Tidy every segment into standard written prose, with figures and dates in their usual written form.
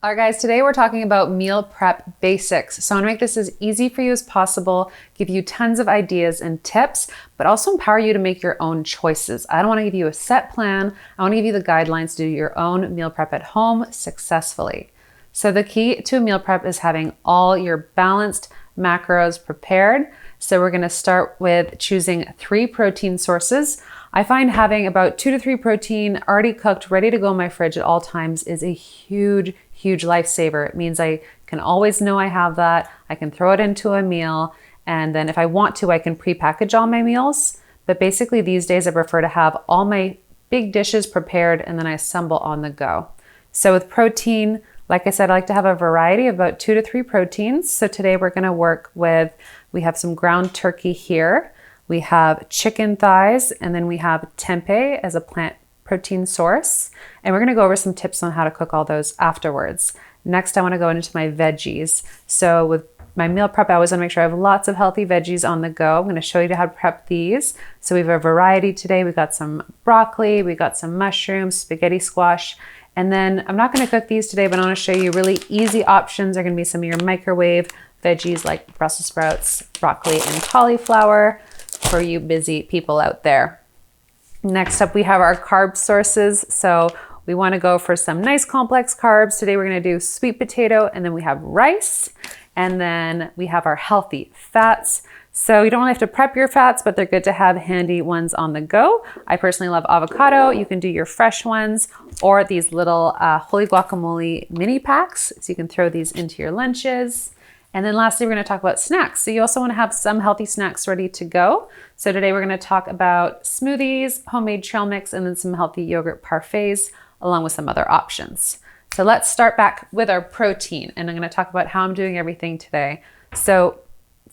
All right, guys, today we're talking about meal prep basics. So I want to make this as easy for you as possible, give you tons of ideas and tips, but also empower you to make your own choices. I don't want to give you a set plan. I want to give you the guidelines to do your own meal prep at home successfully. So the key to a meal prep is having all your balanced macros prepared. So we're going to start with choosing 3 protein sources. I find having about 2 to 3 protein already cooked, ready to go in my fridge at all times is a huge lifesaver. It means I can always know I have that. I can throw it into a meal. And then if I want to, I can pre-package all my meals. But basically these days I prefer to have all my big dishes prepared and then I assemble on the go. So with protein, like I said, I like to have a variety of about 2 to 3 proteins. So today we're gonna work with, we have some ground turkey here. We have chicken thighs, and then we have tempeh as a plant protein source. And we're gonna go over some tips on how to cook all those afterwards. Next, I wanna go into my veggies. So with my meal prep, I always wanna make sure I have lots of healthy veggies on the go. I'm gonna show you how to prep these. So we have a variety today. We've got some broccoli, we've got some mushrooms, spaghetti squash, and then I'm not gonna cook these today, but I wanna show you really easy options. They're gonna be some of your microwave veggies like Brussels sprouts, broccoli, and cauliflower for you busy people out there. Next up, we have our carb sources. So we want to go for some nice complex carbs. Today we're going to do sweet potato, and then we have rice, and then we have our healthy fats. So you don't really have to prep your fats, but they're good to have handy ones on the go. I personally love avocado. You can do your fresh ones or these little Holy Guacamole mini packs. So you can throw these into your lunches. And then lastly, we're going to talk about snacks. So you also want to have some healthy snacks ready to go. So today we're going to talk about smoothies, homemade trail mix, and then some healthy yogurt parfaits, along with some other options. So let's start back with our protein. And I'm going to talk about how I'm doing everything today. So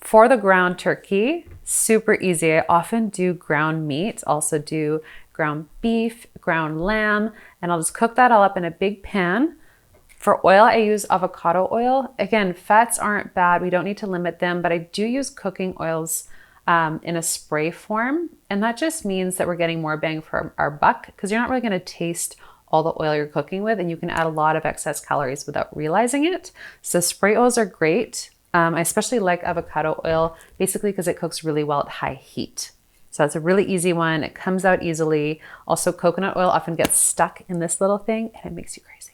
for the ground turkey, super easy. I often do ground meat, also do ground beef, ground lamb, and I'll just cook that all up in a big pan. For oil, I use avocado oil. Again, fats aren't bad. We don't need to limit them, but I do use cooking oils in a spray form. And that just means that we're getting more bang for our buck because you're not really gonna taste all the oil you're cooking with, and you can add a lot of excess calories without realizing it. So spray oils are great. I especially like avocado oil, basically because it cooks really well at high heat. So that's a really easy one. It comes out easily. Also, coconut oil often gets stuck in this little thing and it makes you crazy.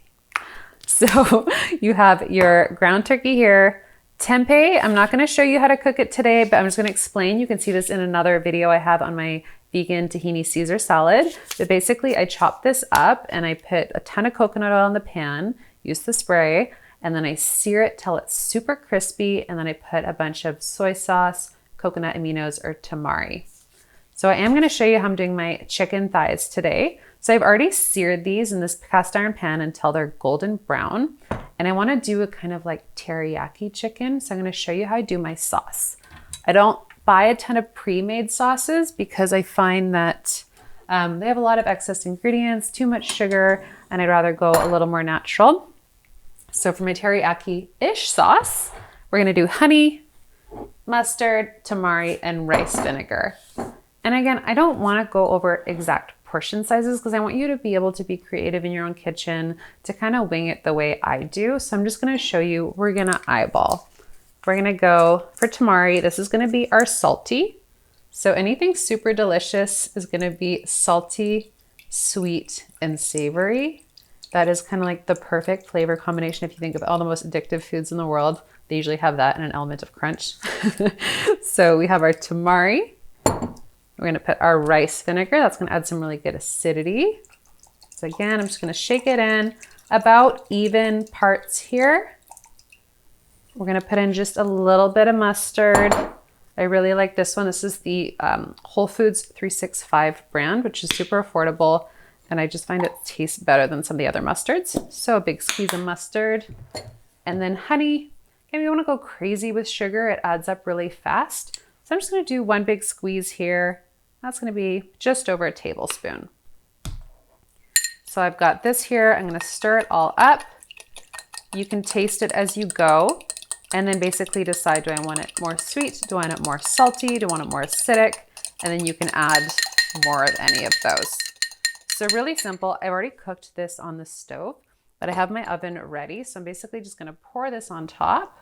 So you have your ground turkey here. Tempeh, I'm not gonna show you how to cook it today, but I'm just gonna explain. You can see this in another video I have on my vegan tahini Caesar salad. But basically I chop this up and I put a ton of coconut oil in the pan, use the spray, and then I sear it till it's super crispy. And then I put a bunch of soy sauce, coconut aminos, or tamari. So I am gonna show you how I'm doing my chicken thighs today. So I've already seared these in this cast iron pan until they're golden brown. And I wanna do a kind of like teriyaki chicken. So I'm gonna show you how I do my sauce. I don't buy a ton of pre-made sauces because I find that they have a lot of excess ingredients, too much sugar, and I'd rather go a little more natural. So for my teriyaki-ish sauce, we're gonna do honey, mustard, tamari, and rice vinegar. And again, I don't wanna go over exact portion sizes because I want you to be able to be creative in your own kitchen to kind of wing it the way I do. So I'm just going to show you, we're going to eyeball. We're going to go for tamari. This is going to be our salty. So anything super delicious is going to be salty, sweet, and savory. That is kind of like the perfect flavor combination. If you think of all the most addictive foods in the world, they usually have that and an element of crunch. So we have our tamari. We're gonna put our rice vinegar. That's gonna add some really good acidity. So again, I'm just gonna shake it in about even parts here. We're gonna put in just a little bit of mustard. I really like this one. This is the Whole Foods 365 brand, which is super affordable. And I just find it tastes better than some of the other mustards. So a big squeeze of mustard. And then honey. If you wanna go crazy with sugar, it adds up really fast. So I'm just gonna do one big squeeze here. That's gonna be just over a tablespoon. So I've got this here. I'm gonna stir it all up. You can taste it as you go and then basically decide, do I want it more sweet? Do I want it more salty? Do I want it more acidic? And then you can add more of any of those. So really simple. I've already cooked this on the stove. but I have my oven ready. So I'm basically just gonna pour this on top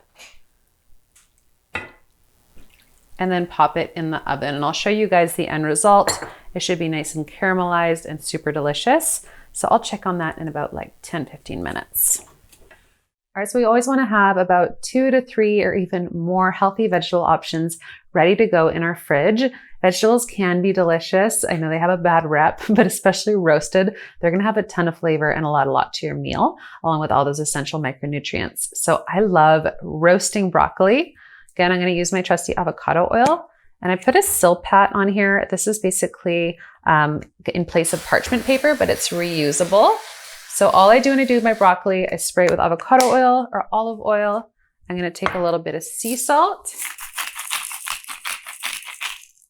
and then pop it in the oven. And I'll show you guys the end result. It should be nice and caramelized and super delicious. So I'll check on that in about like 10, 15 minutes. All right, so we always want to have about 2 to 3 or even more healthy vegetable options ready to go in our fridge. Vegetables can be delicious. I know they have a bad rep, but especially roasted, they're going to have a ton of flavor and a lot to your meal, along with all those essential micronutrients. So I love roasting broccoli. Again, I'm going to use my trusty avocado oil, and I put a Silpat on here. This is basically in place of parchment paper, but it's reusable. So all I do when I do my broccoli, I spray it with avocado oil or olive oil. I'm going to take a little bit of sea salt.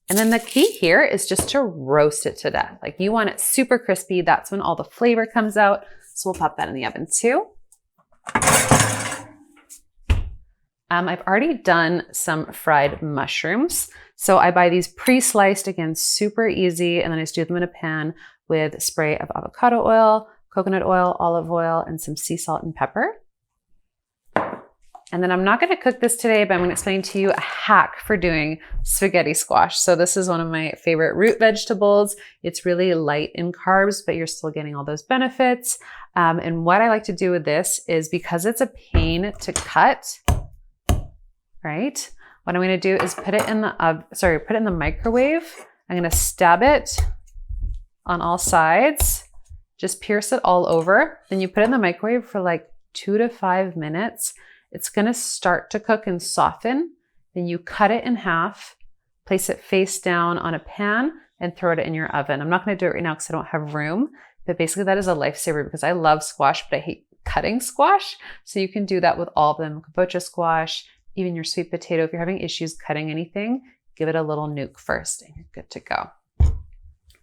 And then the key here is just to roast it to death. Like you want it super crispy. That's when all the flavor comes out. So we'll pop that in the oven too. I've already done some fried mushrooms. So I buy these pre-sliced, again, super easy. And then I stew them in a pan with a spray of avocado oil, coconut oil, olive oil, and some sea salt and pepper. And then I'm not going to cook this today, but I'm going to explain to you a hack for doing spaghetti squash. So this is one of my favorite root vegetables. It's really light in carbs, but you're still getting all those benefits. And what I like to do with this is, because it's a pain to cut, right? What I'm going to do is put it in the microwave. I'm going to stab it on all sides. Just pierce it all over. Then you put it in the microwave for like 2 to 5 minutes. It's gonna start to cook and soften. Then you cut it in half, place it face down on a pan, and throw it in your oven. I'm not gonna do it right now because I don't have room, but basically that is a lifesaver because I love squash, but I hate cutting squash. So you can do that with all of them. Kabocha squash, even your sweet potato. If you're having issues cutting anything, give it a little nuke first and you're good to go.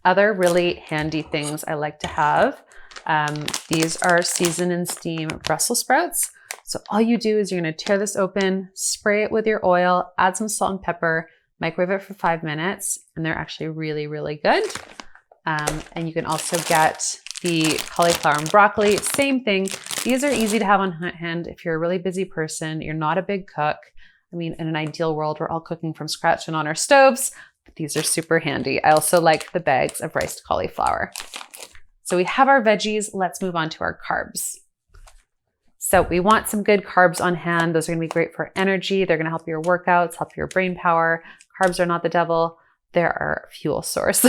Other really handy things I like to have. These are season and steam Brussels sprouts. So all you do is you're going to tear this open, spray it with your oil, add some salt and pepper, microwave it for 5 minutes, and they're actually really good. And you can also get the cauliflower and broccoli, same thing. These are easy to have on hand if you're a really busy person, you're not a big cook. I mean, in an ideal world, we're all cooking from scratch and on our stoves. These are super handy. I also like the bags of riced cauliflower. So we have our veggies. Let's move on to our carbs. So we want some good carbs on hand. Those are going to be great for energy. They're going to help your workouts, help your brain power. Carbs are not the devil. They're our fuel source.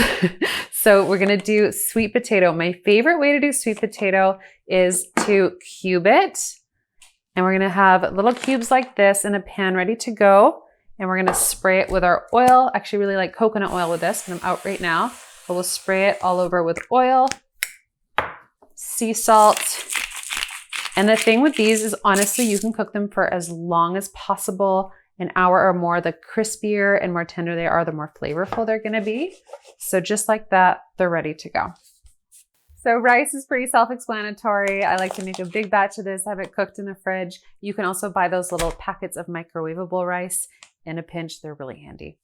So we're going to do sweet potato. My favorite way to do sweet potato is to cube it. And we're going to have little cubes like this in a pan ready to go. And we're gonna spray it with our oil. Actually really like coconut oil with this, but I'm out right now. But we'll spray it all over with oil, sea salt. And the thing with these is honestly, you can cook them for as long as possible, an hour or more. The crispier and more tender they are, the more flavorful they're gonna be. So just like that, they're ready to go. So rice is pretty self-explanatory. I like to make a big batch of this, have it cooked in the fridge. You can also buy those little packets of microwavable rice. In a pinch, they're really handy.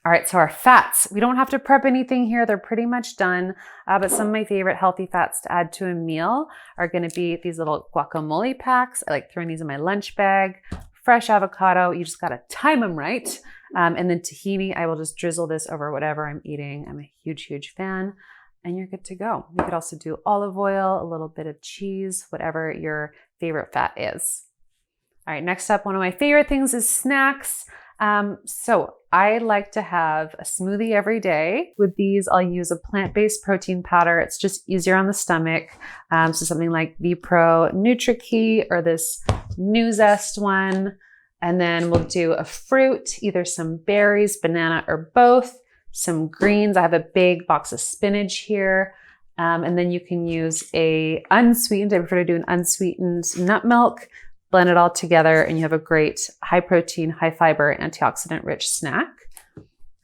All right, so our fats. We don't have to prep anything here. They're pretty much done. But some of my favorite healthy fats to add to a meal are gonna be these little guacamole packs. I like throwing these in my lunch bag. Fresh avocado, you just gotta time them right. And then tahini, I will just drizzle this over whatever I'm eating. I'm a huge fan. And you're good to go. You could also do olive oil, a little bit of cheese, whatever your favorite fat is. All right, next up, one of my favorite things is snacks. So I like to have a smoothie every day. With these, I'll use a plant-based protein powder. It's just easier on the stomach. So something like VPro NutriKey or this Nuzest one. And then we'll do a fruit, either some berries, banana, or both. Some greens. I have a big box of spinach here. And then you can use a unsweetened, I prefer to do an unsweetened nut milk. Blend it all together and you have a great high protein, high fiber, antioxidant rich snack.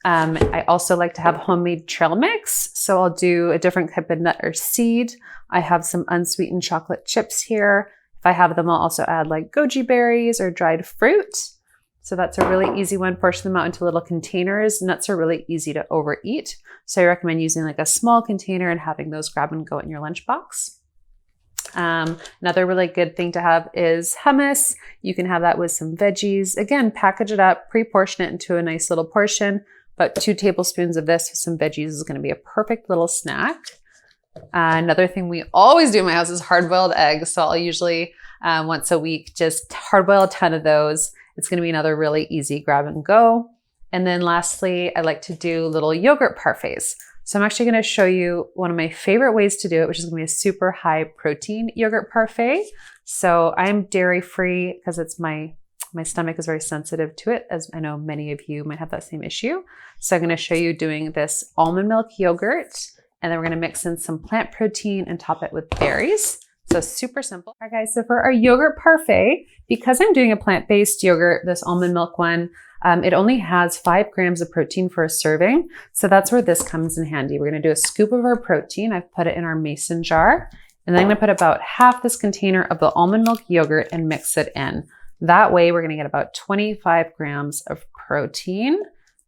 I also like to have homemade trail mix. So I'll do a different type of nut or seed. I have some unsweetened chocolate chips here. If I have them, I'll also add like goji berries or dried fruit. So that's a really easy one. Portion them out into little containers. Nuts are really easy to overeat. So I recommend using like a small container and having those grab and go in your lunchbox. Another really good thing to have is hummus. You can have that with some veggies. Again, package it up, pre-portion it into a nice little portion. About 2 tablespoons of this with some veggies is going to be a perfect little snack. Another thing we always do in my house is hard-boiled eggs. So I'll usually once a week just hard-boil a ton of those. It's going to be another really easy grab and go. And then lastly, I like to do little yogurt parfaits. So I'm actually going to show you one of my favorite ways to do it, which is going to be a super high protein yogurt parfait. So I'm dairy free because it's my stomach is very sensitive to it, as I know many of you might have that same issue. So I'm going to show you doing this almond milk yogurt, and then we're going to mix in some plant protein and top it with berries. So super simple. All right, guys, so for our yogurt parfait, because I'm doing a plant-based yogurt, this almond milk one, it only has 5 grams of protein for a serving. So that's where this comes in handy. We're going to do a scoop of our protein. I've put it in our mason jar, and then I'm going to put about half this container of the almond milk yogurt and mix it in. That way we're going to get about 25 grams of protein,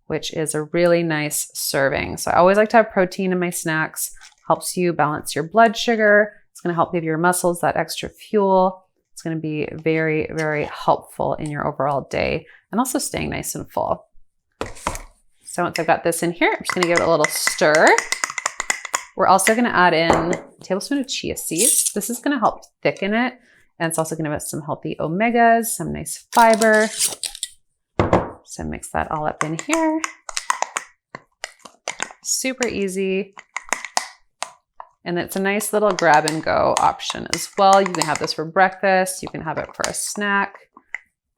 which is a really nice serving. So I always like to have protein in my snacks. Helps you balance your blood sugar. It's going to help give your muscles that extra fuel. It's going to be very, very helpful in your overall day and also staying nice and full. So once I've got this in here, I'm just going to give it a little stir. We're also going to add in a tablespoon of chia seeds. This is going to help thicken it. And it's also going to give us some healthy omegas, some nice fiber. So mix that all up in here. Super easy. And it's a nice little grab and go option as well. You can have this for breakfast. You can have it for a snack.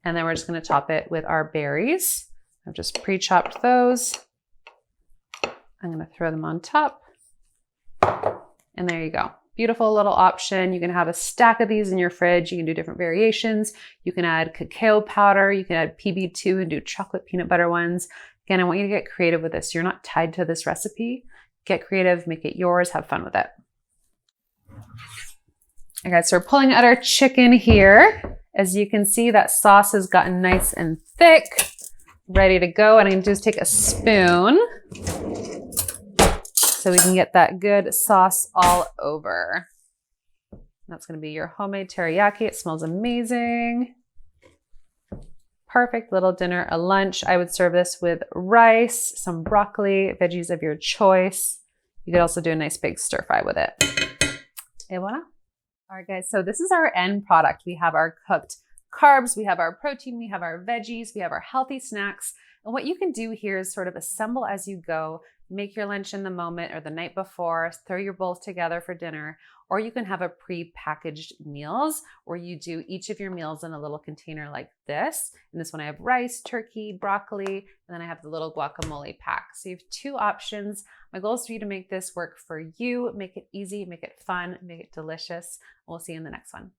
And then we're just going to top it with our berries. I've just pre-chopped those. I'm going to throw them on top. And there you go. Beautiful little option. You can have a stack of these in your fridge. You can do different variations. You can add cacao powder. You can add PB2 and do chocolate peanut butter ones. Again, I want you to get creative with this. You're not tied to this recipe. Get creative, make it yours, have fun with it. Okay, so we're pulling out our chicken here. As you can see, that sauce has gotten nice and thick, ready to go. And I'm going to just take a spoon so we can get that good sauce all over. That's going to be your homemade teriyaki. It smells amazing. Perfect little dinner, a lunch. I would serve this with rice, some broccoli, veggies of your choice. You could also do a nice big stir fry with it. Et voila. All right, guys, so this is our end product. We have our cooked carbs, we have our protein, we have our veggies, we have our healthy snacks. And what you can do here is sort of assemble as you go. Make your lunch in the moment or the night before, throw your bowls together for dinner, or you can have a pre-packaged meals where you do each of your meals in a little container like this. In this one, I have rice, turkey, broccoli, and then I have the little guacamole pack. So you have 2 options. My goal is for you to make this work for you, make it easy, make it fun, make it delicious. We'll see you in the next one.